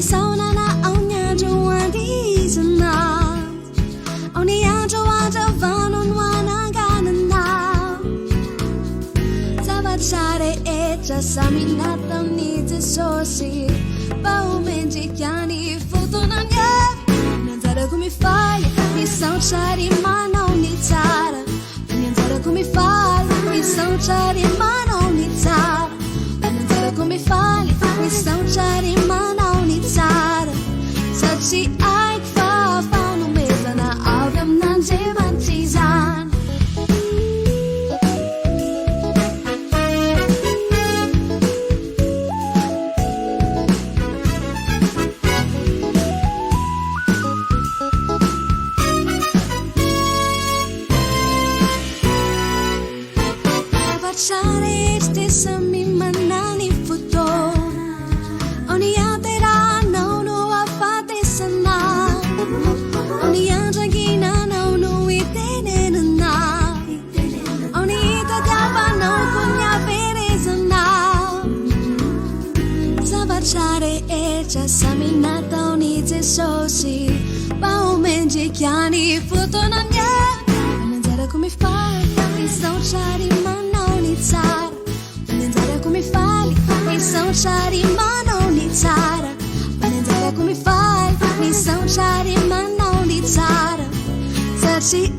sauna na aunya jawadi sana aunia jawaja vanon wana ganana Zavachare echa samina tamni sosi Pau menji kyani futunanya Nanzara kumi fai mi sauchari mano ni tara Nanzara kumi fai mi sauchari mano ni tara Nanzara kumi fai mi sauchari mano ni tara Sachi ai fa fa no mesa na avem nanje bantizan Share este sami manani futo Onia tera no afate sana Onia jagina no itene na Onita daba no kunya perezana Zavachare echa sami nata onite sosi Pao menji kyani futo nanya Nanzara come fai mi sauchari Tsara, Panenzara come fai, mi sauchari mano ni tsara Panenzara come fai, mi sauchari mano ni tsara Sachi